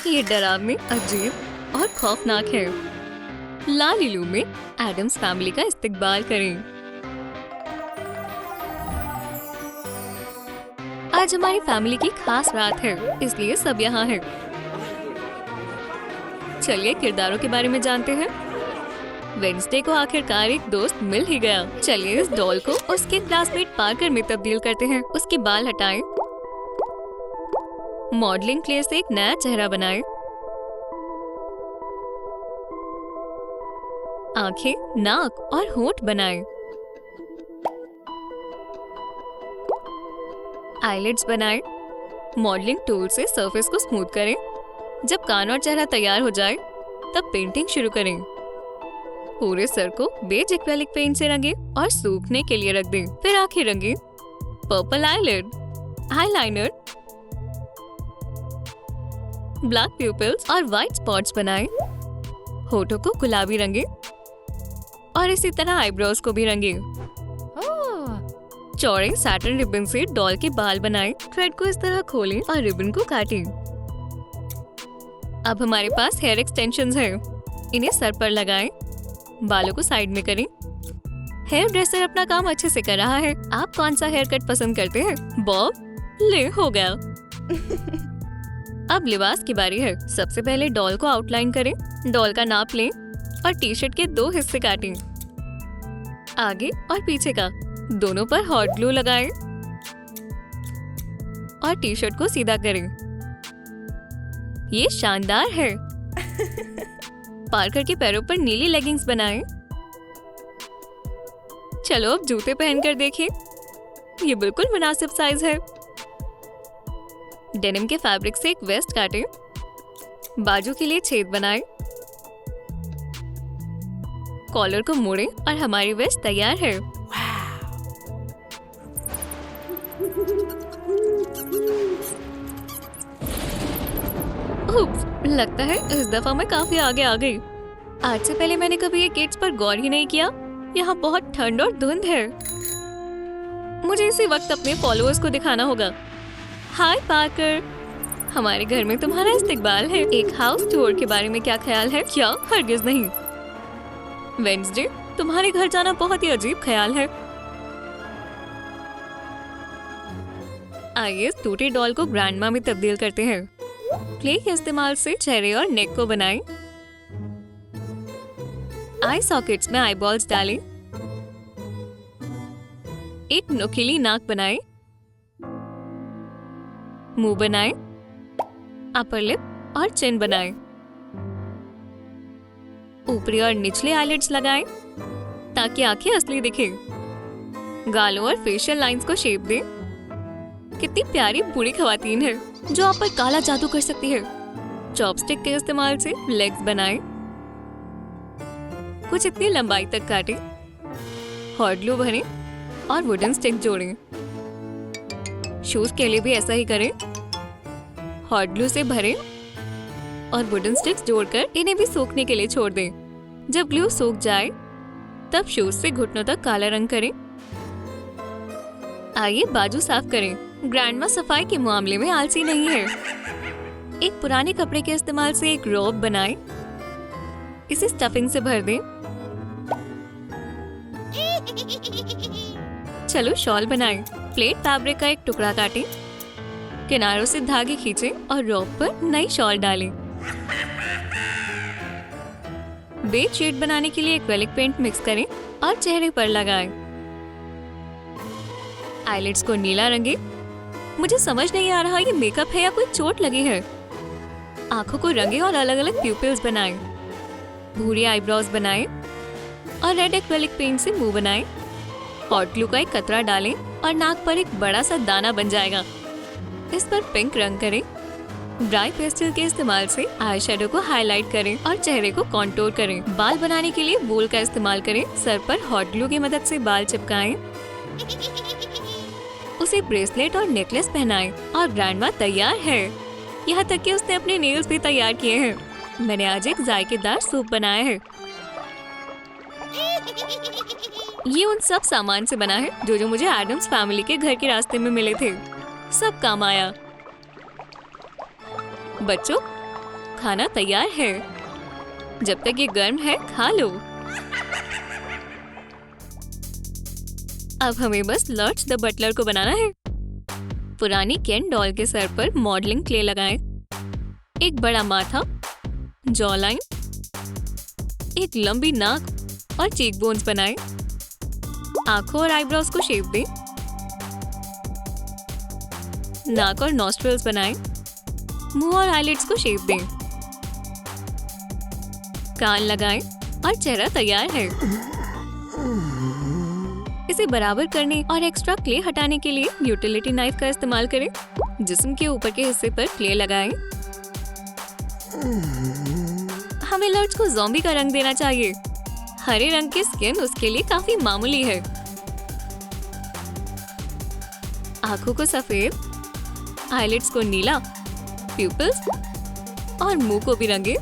ये डरावनी, अजीब और खौफनाक है। लालिलू में एडम्स फैमिली का इस्तकबाल करें। आज हमारी फैमिली की खास रात है, इसलिए सब यहाँ हैं। चलिए किरदारों के बारे में जानते हैं। वेडनेसडे को आखिरकार एक दोस्त मिल ही गया। चलिए इस डॉल को उसके क्लासमेट पार्कर में तब्दील करते हैं। उसके बाल हटाएं, मॉडलिंग क्ले से एक नया चेहरा बनाएं, आंखें, नाक और होंठ बनाएं, आईलिड्स बनाएं, मॉडलिंग टूल से सरफेस को स्मूथ करें। जब कान और चेहरा तैयार हो जाए तब पेंटिंग शुरू करें। पूरे सर को बेज एक्रेलिक पेंट से रंगें और सूखने के लिए रख दें। फिर आंखें रंगें, purple eyelid, eyeliner, black pupils और व्हाइट स्पॉट्स बनाएं। होठों को गुलाबी रंगें और इसी तरह आईब्रोज को भी रंगें। चौड़े सैटिन रिबन से डॉल के बाल बनाएं। थ्रेड को इस तरह खोलें और रिबन को काटें। अब हमारे पास हेयर एक्सटेंशंस हैं। इन्हें सर पर लगाएं, बालों को साइड में करें। हेयर ड्रेसर अपना काम अच्छे से कर रहा है। आप कौन सा हेयर कट पसंद करते हैं? बॉब? ले हो गया। अब लिबास की बारी है। सबसे पहले डॉल को आउटलाइन करें। डॉल का नाप लें और टी शर्ट के 2 हिस्से काटें। आगे और पीछे का दोनों पर हॉट ग्लू लगाएं और टी शर्ट को सीधा करें। ये शानदार है। पार्कर के पैरों पर नीली लेगिंग्स बनाएं। चलो अब जूते पहनकर देखें। ये बिल्कुल मुनासिब साइज है। डेनिम के फैब्रिक से एक वेस्ट काटें। बाजू के लिए छेद बनाएं। कॉलर को मोड़ें और हमारी वेस्ट तैयार है। लगता है इस दफा मैं काफी आगे आ गई। आज से पहले मैंने कभी ये गेट्स पर गौर ही नहीं किया। यहाँ बहुत ठंड और धुंध है। मुझे इसी वक्त अपने फॉलोअर्स को दिखाना होगा। हाय पार्कर, हमारे घर में तुम्हारा इस्तकबाल है। एक हाउस टूर के बारे में क्या ख्याल है? क्या? हरगिज नहीं। वेडनेसडे, तुम्हारे घर जाना बहुत ही अजीब ख्याल है। आइए इस टूटे डॉल को ग्रैंडमा में तब्दील करते हैं। क्ले के इस्तेमाल से चेहरे और नेक को बनाएं। आई सॉकेट्स में आई बॉल्स डालें। एक नुकीली नाक बनाएं। मुंह बनाएं। अपर लिप और चिन बनाएं। ऊपरी और निचले आईलिड्स लगाएं ताकि आंखें असली दिखें। गालों और फेशियल लाइंस को शेप दें। कितनी प्यारी बूढ़ी खवातीन है जो आप पर काला जादू कर सकती है। चॉपस्टिक के इस्तेमाल से लेग्स बनाएं। कुछ इतनी लंबाई तक काटें। हॉट ग्लू भरें और वुडन स्टिक जोड़ें। शूज के लिए भी ऐसा ही करें। हॉट ग्लू से भरें और वुडन स्टिक्स जोड़कर इन्हें भी सूखने के लिए छोड़ दें। जब ग्लू सूख जाए तब शूज से घुटनों तक काला रंग करें। आइए बाजू साफ करें। ग्रैंडमा सफाई के मामले में आलसी नहीं है। एक पुराने कपड़े के इस्तेमाल से एक रोब बनाएं। इसे स्टफिंग से भर दें। चलो शॉल बनाएं। प्लेट फैब्रिक का एक टुकड़ा काटें। किनारों से धागे खींचें और रोब पर नई शॉल डालें। बेज शेड बनाने के लिए एक्रेलिक पेंट मिक्स करें और चेहरे पर लगाएं। आईलिड्स को नीला रंगें। मुझे समझ नहीं आ रहा ये मेकअप है या कोई चोट लगी है। आंखों को रंगें और अलग अलग प्यूपिल्स बनाएं। भूरी आईब्रोज बनाएं और रेड एक्रेलिक पेंट से मुंह बनाएं। हॉट ग्लू का एक कतरा डालें और नाक पर एक बड़ा सा दाना बन जाएगा। इस पर पिंक रंग करें। ड्राई पेस्टल के इस्तेमाल से आई शेडो को हाईलाइट करें और चेहरे को कॉन्टूर करें। बाल बनाने के लिए वूल का इस्तेमाल करें। सर पर हॉट ग्लू की मदद से बाल चिपकाएं। उसे ब्रेसलेट और नेकलेस पहनाएं और ग्रैंडमा तैयार है। यहाँ तक कि उसने अपने नेल्स भी तैयार किए हैं। मैंने आज एक जायकेदार सूप बनाया है। ये उन सब सामान से बना है जो मुझे एडम्स फैमिली के घर के रास्ते में मिले थे। सब काम आया। बच्चों, खाना तैयार है। जब तक ये गर्म है खा लो। अब हमें बस लॉर्ड द बटलर को बनाना है। पुरानी केन डॉल के सर पर मॉडलिंग क्ले लगाएं। एक बड़ा माथा, जॉ लाइन, एक लंबी नाक और चीक बोन्स बनाएं। आंखों और आईब्रोज को शेप दें। नाक और नॉस्ट्रिल्स बनाएं। मुंह और आईलिड्स को शेप दें। कान लगाएं और चेहरा तैयार है। इसे बराबर करने और एक्स्ट्रा क्ले हटाने के लिए यूटिलिटी नाइफ का इस्तेमाल करें। जिस्म के ऊपर के हिस्से पर क्ले लगाएं। हमें लॉर्ड को ज़ॉम्बी का रंग देना चाहिए। हरे रंग की स्किन उसके लिए काफी मामूली है। आंखों को सफेद, आईलिड्स को नीला, प्यूपिल्स और मुंह को भी रंगे।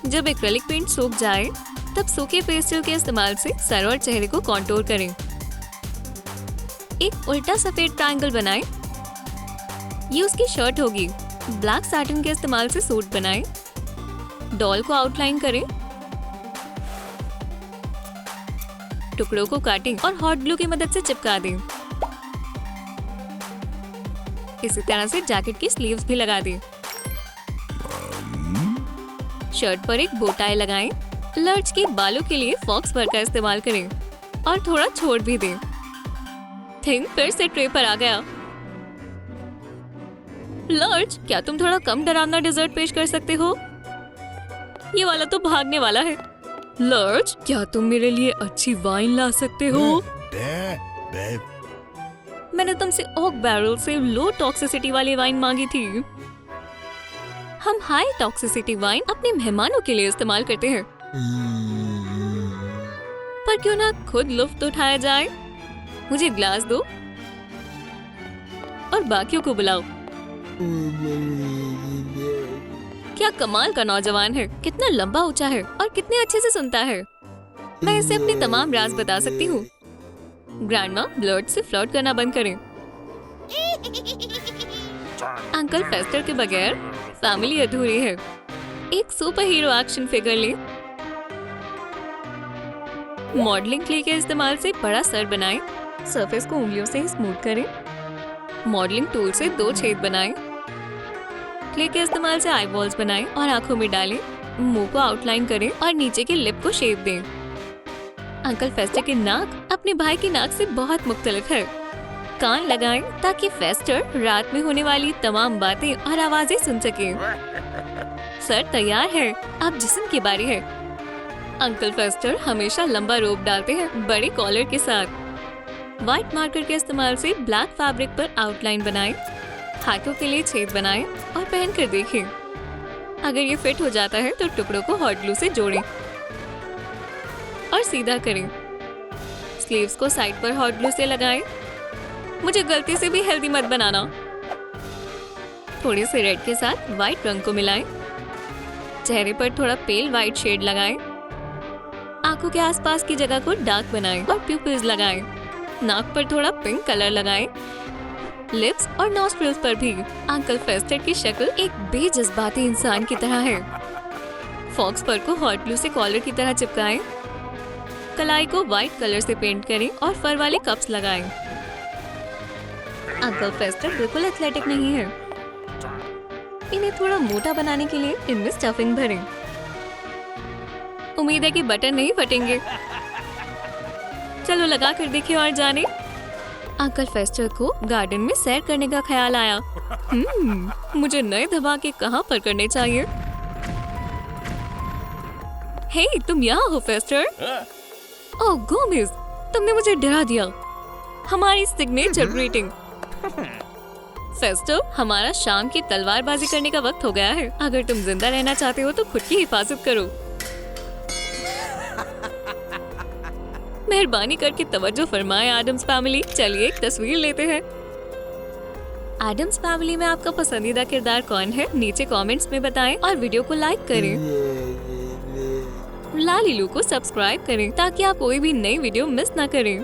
जब एक्रेलिक पेंट सूख जाए तब सूखे पेस्टल के इस्तेमाल से सर और चेहरे को कॉन्टूर करें। एक उल्टा सफेद ट्रायंगल बनाएं। ये उसकी शर्ट होगी। ब्लैक सैटिन के इस्तेमाल से सूट बनाएं। डॉल को आउटलाइन करें। टुकड़ों को काटें और हॉट ग्लू की मदद से चिपका दें। इसी तरह से जैकेट की स्लीव्स भी लगा दें। शर्ट पर एक बो टाई लगाएं। लर्च के बालों के लिए फॉक्स फर का इस्तेमाल करें और थोड़ा छोड़ भी दें। थिंग फिर से ट्रे पर आ गया। लर्च, क्या तुम थोड़ा कम डरावना डिजर्ट पेश कर सकते हो? ये वाला तो भागने वाला है। लर्च, क्या तुम मेरे लिए अच्छी वाइन ला सकते हो? मैंने तुमसे ओक बैरल से लो टॉक्सिसिटी वाली वाइन मांगी थी। हम हाई टॉक्सिसिटी वाइन अपने मेहमानों के लिए इस्तेमाल करते हैं। पर क्यों ना खुद लुत्फ उठाया जाए। मुझे ग्लास दो और बाकियों को बुलाओ। क्या कमाल का नौजवान है। कितना लंबा ऊंचा है और कितने अच्छे से सुनता है। मैं इसे अपने तमाम राज बता सकती हूँ। ग्रैंडमा, ब्लड से फ्लर्ट करना बंद करें। अंकल फेस्टर के बगैर फैमिली अधूरी है। एक सुपर हीरो एक्शन फिगर ले। मॉडलिंग क्ले के इस्तेमाल से बड़ा सर बनाएं। सरफेस को उंगलियों से स्मूथ करें। मॉडलिंग टूल से 2 छेद बनाएं। क्ले के इस्तेमाल से आईबॉल्स बनाएं और आंखों में डालें। मुंह को आउटलाइन करें और नीचे के लिप को शेप दें। अंकल फेस्टर की नाक अपने भाई की नाक से बहुत मुख्तलिफ है। कान लगाएं ताकि फेस्टर रात में होने वाली तमाम बातें और आवाजें सुन सके। सर तैयार है। अब जिस्म की बारी है। अंकल फेस्टर हमेशा लंबा रोब डालते हैं, बड़े कॉलर के साथ। व्हाइट मार्कर के इस्तेमाल से ब्लैक फैब्रिक पर आउटलाइन बनाएं। हाथों के लिए छेद बनाएं और पहन कर देखें। अगर ये फिट हो जाता है तो टुकड़ों को हॉट ग्लू से जोड़ें और सीधा करें। स्लीव्स को साइड पर हॉट ग्लू से लगाएं। मुझे गलती से भी हेल्दी मत बनाना। थोड़े से रेड के साथ व्हाइट रंग को मिलाएं। चेहरे पर थोड़ा पेल व्हाइट शेड लगाएं। आंखों के आसपास की जगह को डार्क बनाएं और प्यूपिल्स लगाएं। नाक पर थोड़ा पिंक कलर लगाएं। लिप्स और नॉस्ट्रिल्स पर भी। अंकल फेस्टर की शक्ल एक बेजज्बाती इंसान की तरह है। फॉक्स फर को हॉट ग्लू से कॉलर की तरह चिपकाएं। कलाई को व्हाइट कलर से पेंट करें और फर वाले कप्स लगाएं। अंकल फेस्टर बिल्कुल एथलेटिक नहीं है। इन्हें थोड़ा मोटा बनाने के लिए इनमें स्टफिंग भरें। उम्मीद है कि बटन नहीं फटेंगे। चलो लगा कर देखिए और जाने। अंकल फेस्टर को गार्डन में सैर करने का ख्याल आया। मुझे नए धमाके कहाँ पर करने चाहिए? हे, तुम यहाँ हो फेस्टर? ओह गोमेज, तुमने मुझे डरा दिया। हमारी सिग्नेचर ग्रीटिंग। फेस्टर, हमारा शाम की तलवारबाजी करने का वक्त हो गया है। अगर तुम जिंदा रहना चाहते हो तो खुद की हिफाजत करो। मेहरबानी करके तवज्जो फरमाएं एडम्स फैमिली। चलिए एक तस्वीर लेते हैं। एडम्स फैमिली में आपका पसंदीदा किरदार कौन है? नीचे कमेंट्स में बताएं और वीडियो को लाइक करें। लालीलू को सब्सक्राइब करें ताकि आप कोई भी नई वीडियो मिस ना करें।